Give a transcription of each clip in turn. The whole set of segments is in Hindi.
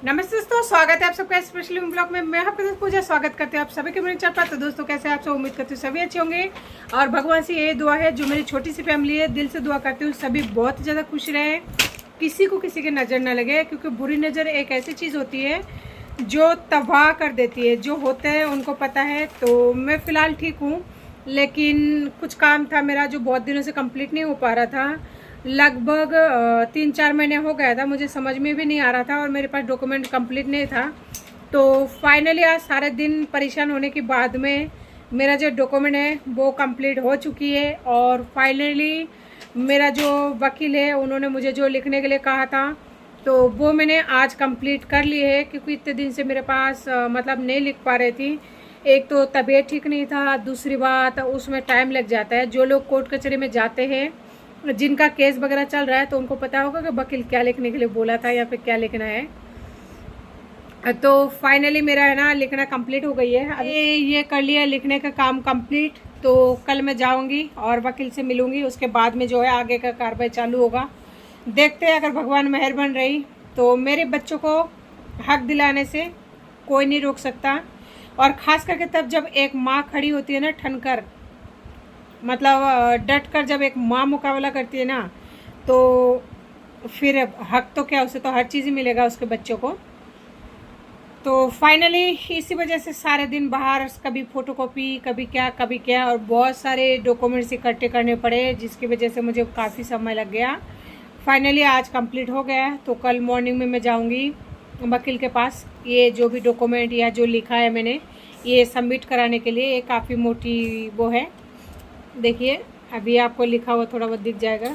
नमस्ते दोस्तों, स्वागत है आप सबका स्पेशली ब्लॉग में। मैं आपके साथ पूजा स्वागत करती हूँ आप सभी के मेरे चैनल पर। तो दोस्तों कैसे आप सब, उम्मीद करती हूँ सभी अच्छे होंगे। और भगवान से ये दुआ है, जो मेरी छोटी सी फैमिली है, दिल से दुआ करती हूँ सभी बहुत ज़्यादा खुश रहे, किसी को किसी की नज़र ना लगे, क्योंकि बुरी नज़र एक ऐसी चीज़ होती है जो तबाह कर देती है। जो होते हैं उनको पता है। तो मैं फ़िलहाल ठीक हूँ, लेकिन कुछ काम था मेरा जो बहुत दिनों से कंप्लीट नहीं हो पा रहा था। लगभग 3-4 महीने हो गया था, मुझे समझ में भी नहीं आ रहा था और मेरे पास डॉक्यूमेंट कंप्लीट नहीं था। तो फाइनली आज सारे दिन परेशान होने के बाद में मेरा जो डॉक्यूमेंट है वो कंप्लीट हो चुकी है। और फाइनली मेरा जो वकील है उन्होंने मुझे जो लिखने के लिए कहा था तो वो मैंने आज कंप्लीट कर ली है, क्योंकि इतने दिन से मेरे पास मतलब नहीं लिख पा रही थी। एक तो तबीयत ठीक नहीं था, दूसरी बात उसमें टाइम लग जाता है। जो लोग कोर्ट कचहरी में जाते हैं, जिनका केस वगैरह चल रहा है, तो उनको पता होगा कि वकील क्या लिखने के लिए बोला था या फिर क्या लिखना है। तो फाइनली मेरा है ना लिखना कंप्लीट हो गई है। अभी ये कर लिया लिखने का काम कंप्लीट। तो कल मैं जाऊंगी और वकील से मिलूंगी, उसके बाद में जो है आगे का कार्रवाई चालू होगा। देखते हैं, अगर भगवान मेहरबान रही तो मेरे बच्चों को हक दिलाने से कोई नहीं रोक सकता। और ख़ास करके तब जब एक माँ खड़ी होती है ना ठनकर, मतलब डट कर जब एक माँ मुकाबला करती है ना, तो फिर हक तो क्या, उसे तो हर चीज़ ही मिलेगा उसके बच्चों को। तो फाइनली इसी वजह से सारे दिन बाहर, कभी फोटोकॉपी, कभी क्या, और बहुत सारे डॉक्यूमेंट्स इकट्ठे करने पड़े, जिसकी वजह से मुझे काफ़ी समय लग गया। फाइनली आज कंप्लीट हो गया, तो कल मॉर्निंग में मैं जाऊंगी वकील के पास। ये जो भी डॉक्यूमेंट या जो लिखा है मैंने, ये सबमिट कराने के लिए। ये काफ़ी मोटी वो है, देखिए अभी आपको लिखा हुआ थोड़ा बहुत दिख जाएगा।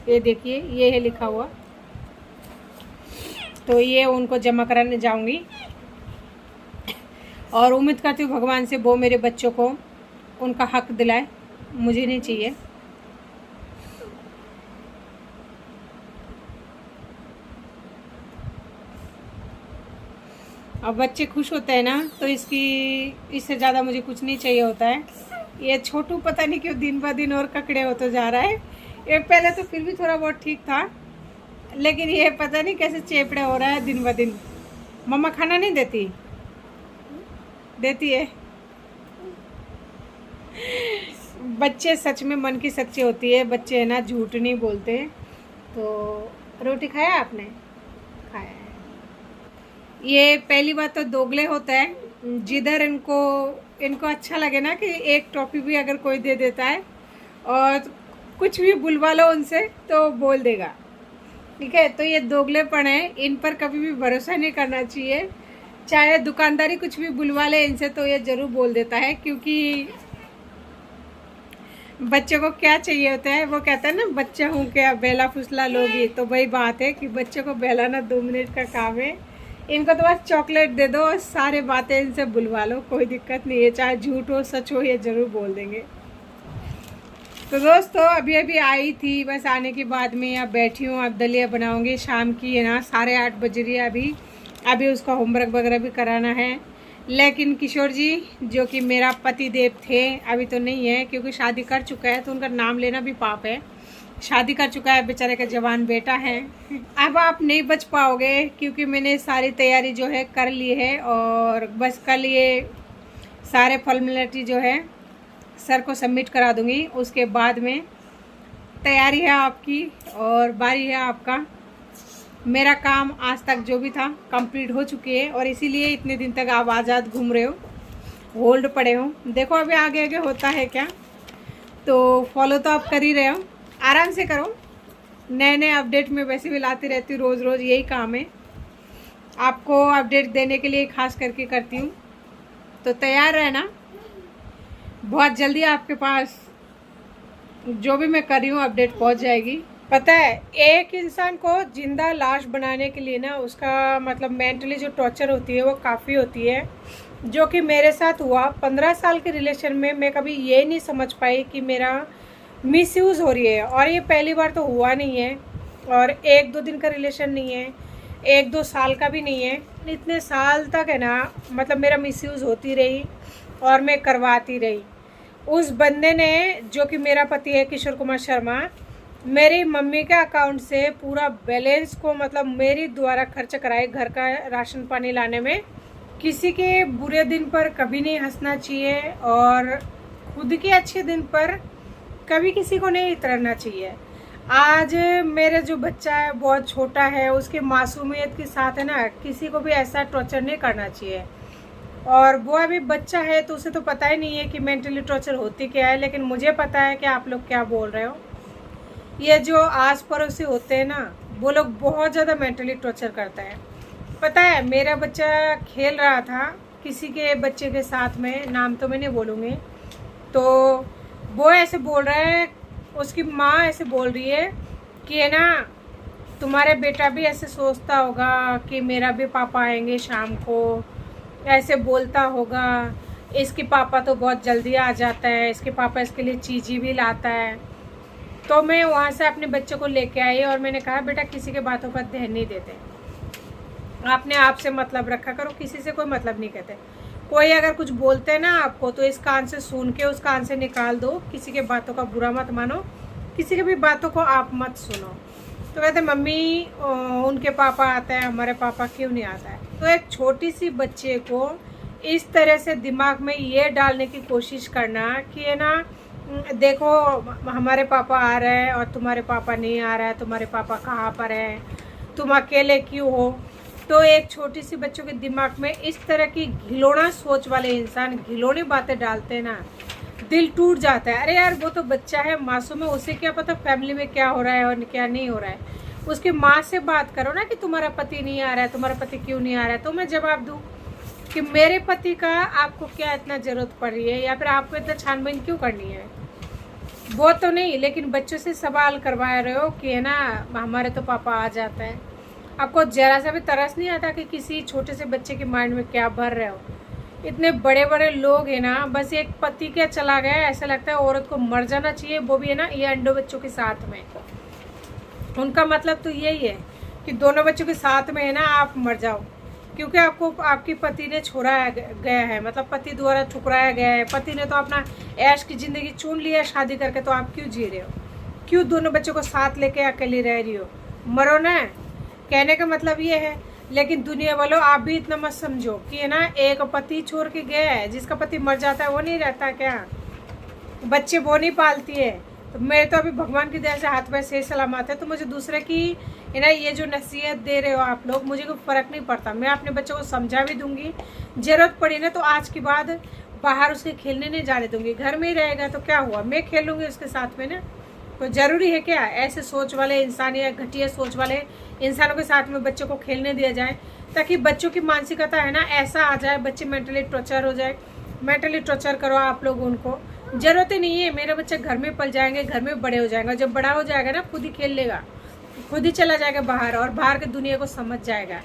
ये देखिए, ये है लिखा हुआ। तो ये उनको जमा कराने जाऊंगी और उम्मीद करती हूँ भगवान से वो मेरे बच्चों को उनका हक दिलाए, मुझे नहीं चाहिए। अब बच्चे खुश होते हैं ना, तो इससे ज़्यादा मुझे कुछ नहीं चाहिए होता है। ये छोटू पता नहीं क्यों दिन ब दिन और ककड़े होते जा रहा है। ये पहले तो फिर भी थोड़ा बहुत ठीक था, लेकिन ये पता नहीं कैसे चेपड़े हो रहा है दिन ब दिन। मम्मा खाना नहीं देती, देती है। बच्चे सच में मन की सच्ची होती है, बच्चे है ना झूठ नहीं बोलते। तो रोटी खाया आपने? खाया है। ये पहली बात तो दोगले होता है, जिधर इनको अच्छा लगे ना कि एक टॉफी भी अगर कोई दे देता है और कुछ भी बुलवा लो उनसे तो बोल देगा, ठीक है। तो ये दोगलेपन है, इन पर कभी भी भरोसा नहीं करना चाहिए। चाहे दुकानदारी कुछ भी बुलवा ले इनसे तो ये ज़रूर बोल देता है, क्योंकि बच्चे को क्या चाहिए होता है, वो कहता है ना, बच्चा हूँ क्या बेला फुसला लोगी। तो वही बात है कि बच्चे को बहलाना 2 मिनट का काम है। इनको तो बस चॉकलेट दे दो, सारे बातें इनसे बुलवा लो, कोई दिक्कत नहीं है। चाहे झूठ हो सच हो, ये ज़रूर बोल देंगे। तो दोस्तों अभी अभी आई थी, बस आने के बाद में अब बैठी हूँ। अब दलिया बनाऊंगी शाम की, है ना 8:30 बज रही है अभी उसका होमवर्क वगैरह भी कराना है। लेकिन किशोर जी जो कि मेरा पति देव थे, अभी तो नहीं है क्योंकि शादी कर चुका है, तो उनका नाम लेना भी पाप है। शादी कर चुका है, बेचारे का जवान बेटा है। अब आप नहीं बच पाओगे, क्योंकि मैंने सारी तैयारी जो है कर ली है। और बस कल ये सारे फॉर्मेलिटी जो है सर को सबमिट करा दूंगी, उसके बाद में तैयारी है आपकी और बारी है आपका। मेरा काम आज तक जो भी था कंप्लीट हो चुकी है, और इसीलिए इतने दिन तक आप आज़ाद घूम रहे हो, होल्ड पड़े हो। देखो अभी आगे आगे होता है क्या, तो फॉलो तो आप कर ही रहे हो, आराम से करो। नए नए अपडेट में वैसे भी लाती रहती हूँ, रोज़ रोज़ यही काम है, आपको अपडेट देने के लिए खास करके करती हूँ। तो तैयार रहना, बहुत जल्दी आपके पास जो भी मैं कर रही हूँ अपडेट पहुँच जाएगी। पता है, एक इंसान को जिंदा लाश बनाने के लिए ना, उसका मतलब मेंटली जो टॉर्चर होती है वो काफ़ी होती है, जो कि मेरे साथ हुआ। 15 साल के रिलेशन में मैं कभी ये नहीं समझ पाई कि मेरा मिसयूज़ हो रही है। और ये पहली बार तो हुआ नहीं है, और 1-2 दिन का रिलेशन नहीं है, 1-2 साल का भी नहीं है। इतने साल तक है ना, मतलब मेरा मिसयूज़ होती रही और मैं करवाती रही। उस बंदे ने, जो कि मेरा पति है किशोर कुमार शर्मा, मेरी मम्मी के अकाउंट से पूरा बैलेंस को मतलब मेरी द्वारा खर्च कराए घर का राशन पानी लाने में। किसी के बुरे दिन पर कभी नहीं हंसना चाहिए और खुद के अच्छे दिन पर कभी किसी को नहीं इतरना चाहिए। आज मेरे जो बच्चा है बहुत छोटा है, उसकी मासूमियत के साथ है ना, किसी को भी ऐसा टॉर्चर नहीं करना चाहिए। और वो अभी बच्चा है तो उसे तो पता ही नहीं है कि मेंटली टॉर्चर होती क्या है, लेकिन मुझे पता है कि आप लोग क्या बोल रहे हो। ये जो आस पड़ोसी होते हैं ना, वो लोग बहुत ज़्यादा मेंटली टॉर्चर करता है। पता है मेरा बच्चा खेल रहा था किसी के बच्चे के साथ में, नाम तो मैं नहीं बोलूँगी, तो वो ऐसे बोल रहा है, उसकी माँ ऐसे बोल रही है कि है ना तुम्हारे बेटा भी ऐसे सोचता होगा कि मेरा भी पापा आएंगे शाम को, ऐसे बोलता होगा, इसके पापा तो बहुत जल्दी आ जाता है, इसके पापा इसके लिए चीज़ी भी लाता है। तो मैं वहाँ से अपने बच्चे को लेके आई और मैंने कहा बेटा किसी के बातों पर ध्यान नहीं देते, आपने आप से मतलब रखा करो, किसी से कोई मतलब नहीं कहते। कोई अगर कुछ बोलते हैं ना आपको तो इस कान से सुन के उस कान से निकाल दो, किसी के बातों का बुरा मत मानो, किसी के भी बातों को आप मत सुनो। तो कहते मम्मी उनके पापा आता है, हमारे पापा क्यों नहीं आता है। तो एक छोटी सी बच्चे को इस तरह से दिमाग में ये डालने की कोशिश करना कि है ना देखो हमारे पापा आ रहे हैं और तुम्हारे पापा नहीं आ रहा है, तुम्हारे पापा कहाँ पर है, तुम अकेले क्यों हो। तो एक छोटी सी बच्चों के दिमाग में इस तरह की घिनौना सोच वाले इंसान घिनौनी बातें डालते हैं ना, दिल टूट जाता है। अरे यार वो तो बच्चा है, मासूम है, उसे क्या पता फैमिली में क्या हो रहा है और क्या नहीं हो रहा है। उसकी माँ से बात करो ना कि तुम्हारा पति नहीं आ रहा है, तुम्हारा पति क्यों नहीं आ रहा है, तो मैं जवाब दूँ कि मेरे पति का आपको क्या इतना ज़रूरत पड़ रही है या फिर आपको इतना छानबीन क्यों करनी है। वो तो नहीं, लेकिन बच्चों से सवाल करवा रहे हो कि है ना हमारे तो पापा आ जाता है। आपको जरा सा भी तरस नहीं आता कि किसी छोटे से बच्चे के माइंड में क्या भर रहे हो। इतने बड़े बड़े लोग हैं ना, बस एक पति क्या चला गया ऐसा लगता है औरत को मर जाना चाहिए, वो भी है ना ये अंडों बच्चों के साथ में। उनका मतलब तो यही है कि दोनों बच्चों के साथ में है ना आप मर जाओ, क्योंकि आपको आपकी पति ने छोड़ाया गया है, मतलब पति द्वारा ठुकराया गया है। पति ने तो अपना ऐश की ज़िंदगी चुन लिया शादी करके, तो आप क्यों जी रहे हो, क्यों दोनों बच्चों को साथ लेके अकेली रह रही हो। मरो ना, कहने का मतलब ये है। लेकिन दुनिया वालों आप भी इतना मत समझो कि है ना एक पति छोड़ के गया है, जिसका पति मर जाता है वो नहीं रहता क्या, बच्चे वो नहीं पालती है। तो मेरे तो अभी भगवान की दया से हाथ पैर सही सलामत है, तो मुझे दूसरे की है ना ये जो नसीहत दे रहे हो आप लोग, मुझे कोई फ़र्क नहीं पड़ता। मैं अपने बच्चों को समझा भी दूंगी, ज़रूरत पड़ी ना तो आज के बाद बाहर उसके खेलने नहीं जाने दूंगी, घर में ही रहेगा तो क्या हुआ, मैं खेलूँगी उसके साथ में ना। तो ज़रूरी है क्या ऐसे सोच वाले इंसान या घटिया सोच वाले इंसानों के साथ में बच्चों को खेलने दिया जाए, ताकि बच्चों की मानसिकता है ना ऐसा आ जाए, बच्चे मेंटली टॉर्चर हो जाए। मेंटली टॉर्चर करो आप लोग उनको, ज़रूरत ही नहीं है। मेरे बच्चे घर में पल जाएंगे, घर में बड़े हो जाएंगे, जब बड़ा हो जाएगा ना खुद ही खेल लेगा, खुद ही चला जाएगा बाहर और बाहर की दुनिया को समझ जाएगा।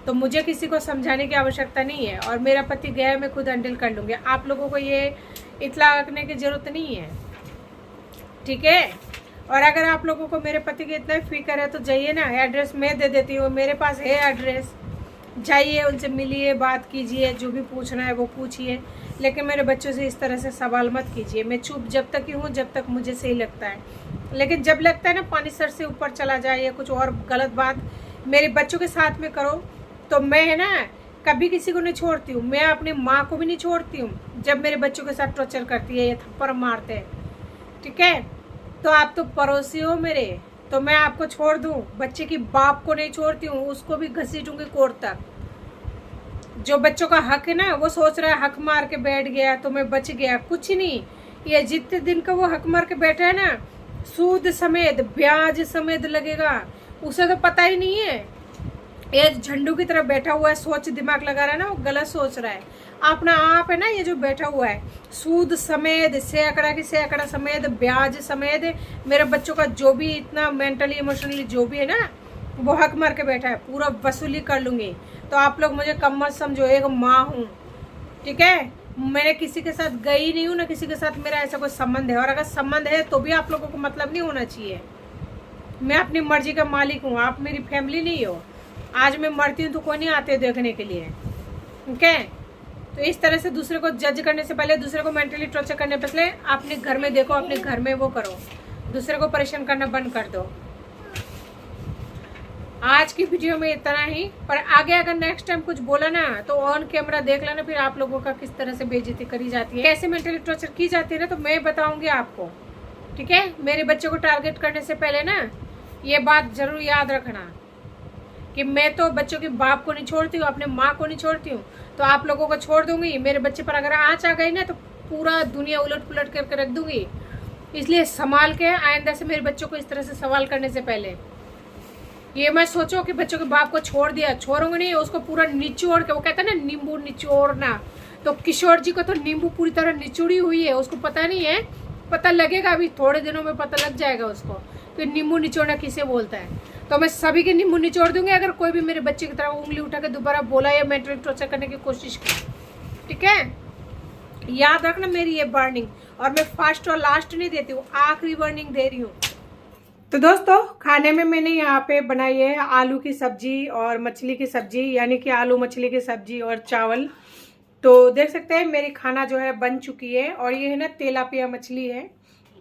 तो मुझे किसी को समझाने की आवश्यकता नहीं है, और मेरा पति गया है मैं खुद हैंडल कर लूँगी। आप लोगों को ये इतला रखने की ज़रूरत नहीं है, ठीक है। और अगर आप लोगों को मेरे पति की इतना फिक्र है तो जाइए ना, एड्रेस मैं दे देती हूँ, मेरे पास है एड्रेस, जाइए उनसे मिलिए, बात कीजिए, जो भी पूछना है वो पूछिए। लेकिन मेरे बच्चों से इस तरह से सवाल मत कीजिए। मैं चुप जब तक ही हूँ जब तक मुझे सही लगता है, लेकिन जब लगता है ना पानी सर से ऊपर चला जाए या कुछ और गलत बात मेरे बच्चों के साथ में करो, तो मैं है ना कभी किसी को नहीं छोड़ती हूँ। मैं अपनी माँ को भी नहीं छोड़ती हूँ जब मेरे बच्चों के साथ टॉर्चर करती है या थप्पड़ मारते हैं, ठीक है। तो आप तो पड़ोसी हो मेरे, तो मैं आपको छोड़ दूँ, बच्चे की बाप को नहीं छोड़ती हूँ, उसको भी घसीटूंगी कोर्ट तक। जो बच्चों का हक है ना वो सोच रहा है हक मार के बैठ गया तो मैं बच गया, कुछ नहीं। ये जितने दिन का वो हक मार के बैठा है ना, सूद समेत ब्याज समेत लगेगा, उसे तो पता ही नहीं है। ये झंडू की तरह बैठा हुआ है, सोच दिमाग लगा रहा है ना, वो गलत सोच रहा है। अपना आप है ना ये जो बैठा हुआ है, सूद समेत सैकड़ा की सैकड़ा समेत ब्याज समेत मेरे बच्चों का जो भी इतना मेंटली इमोशनली जो भी है ना वो हक मार के बैठा है, पूरा वसूली कर लूँगी। तो आप लोग मुझे कम मत समझो, एक माँ हूँ, ठीक है। मैंने किसी के साथ गई नहीं हूँ ना, किसी के साथ मेरा ऐसा कोई संबंध है, और अगर संबंध है तो भी आप लोगों को मतलब नहीं होना चाहिए। मैं अपनी मर्जी का मालिक हूँ, आप मेरी फैमिली नहीं हो। आज मैं मरती हूँ तो कोई नहीं आते देखने के लिए, ठीक है। तो इस तरह से दूसरे को जज करने से पहले, दूसरे को मेंटली टॉर्चर करने से पहले अपने घर में देखो, अपने घर में वो करो। दूसरे को परेशान करना बंद कर दो। आज की वीडियो में इतना ही, पर आगे अगर नेक्स्ट टाइम कुछ बोला ना तो ऑन कैमरा देख लेना, फिर आप लोगों का किस तरह से बेइज्जती करी जाती है, कैसे मेंटली टॉर्चर की जाती है ना, तो मैं बताऊंगी आपको। ठीक है, मेरे बच्चों को टारगेट करने से पहले ना ये बात जरूर याद रखना कि मैं तो बच्चों के बाप को नहीं छोड़ती हूँ, अपने माँ को नहीं छोड़ती हूँ, तो आप लोगों को छोड़ दूंगी। मेरे बच्चे पर अगर आँच आ गई ना तो पूरा दुनिया उलट पुलट करके रख दूंगी। इसलिए संभाल के आइंदा से मेरे बच्चों को इस तरह से सवाल करने से पहले ये मत सोचो कि बच्चों के बाप को छोड़ दिया, छोड़ूंगी नहीं, उसको पूरा निचोड़ के, वो कहता है ना नींबू निचोड़ना, तो किशोर जी को तो नींबू पूरी तरह निचोड़ी हुई है, उसको पता नहीं है, पता लगेगा अभी थोड़े दिनों में पता लग जाएगा उसको कि नींबू निचोड़ना किसे बोलता है। तो मैं सभी के नींबू निचोड़ दूंगी अगर कोई भी मेरे बच्चे की तरह उंगली उठा के दोबारा बोला या मेंटली टॉर्चर करने की कोशिश की। ठीक है, याद रखना मेरी ये वार्निंग, और मैं फर्स्ट और लास्ट नहीं देती हूँ, आखिरी वार्निंग दे रही हूँ। तो दोस्तों खाने में मैंने यहाँ पे बनाई है आलू की सब्जी और मछली की सब्जी, यानी कि आलू मछली की सब्जी और चावल। तो देख सकते हैं मेरी खाना जो है बन चुकी है, और ये है ना तेलापिया मछली है,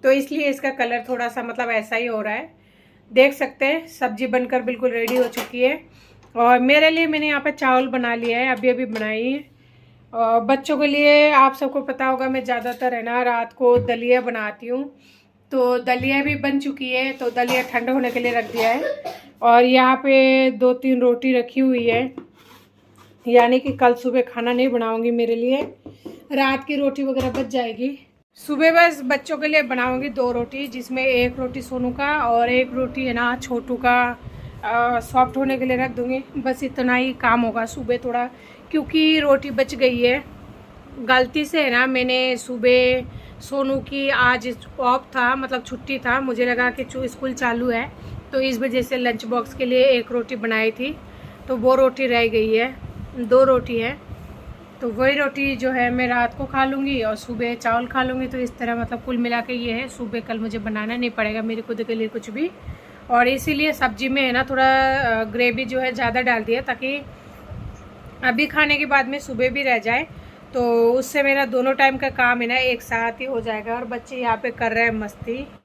तो इसलिए इसका कलर थोड़ा सा मतलब ऐसा ही हो रहा है। देख सकते हैं सब्जी बनकर बिल्कुल रेडी हो चुकी है, और मेरे लिए मैंने यहाँ पे चावल बना लिया है, अभी अभी बनाई है। और बच्चों के लिए आप सबको पता होगा मैं ज़्यादातर है ना रात को दलिया बनाती हूँ, तो दलिया भी बन चुकी है, तो दलिया ठंडा होने के लिए रख दिया है। और यहाँ पे 2-3 रोटी रखी हुई है, यानी कि कल सुबह खाना नहीं बनाऊंगी, मेरे लिए रात की रोटी वगैरह बच जाएगी। सुबह बस बच्चों के लिए बनाऊंगी 2 रोटी, जिसमें 1 रोटी सोनू का और 1 रोटी है ना छोटू का सॉफ्ट होने के लिए रख दूंगी। बस इतना ही काम होगा सुबह थोड़ा, क्योंकि रोटी बच गई है। गलती से है ना मैंने सुबह सोनू की आज ऑफ था, मतलब छुट्टी था, मुझे लगा कि स्कूल चालू है, तो इस वजह से लंच बॉक्स के लिए 1 रोटी बनाई थी, तो वो रोटी रह गई है। 2 रोटी है, तो वही रोटी जो है मैं रात को खा लूँगी और सुबह चावल खा लूँगी। तो इस तरह मतलब कुल मिला के ये है, सुबह कल मुझे बनाना नहीं पड़ेगा मेरे खुद के लिए कुछ भी। और इसीलिए सब्जी में है ना थोड़ा ग्रेवी जो है ज़्यादा डाल दिया, ताकि अभी खाने के बाद में सुबह भी रह जाए, तो उससे मेरा दोनों टाइम का काम है ना एक साथ ही हो जाएगा। और बच्चे यहाँ पे कर रहे हैं मस्ती।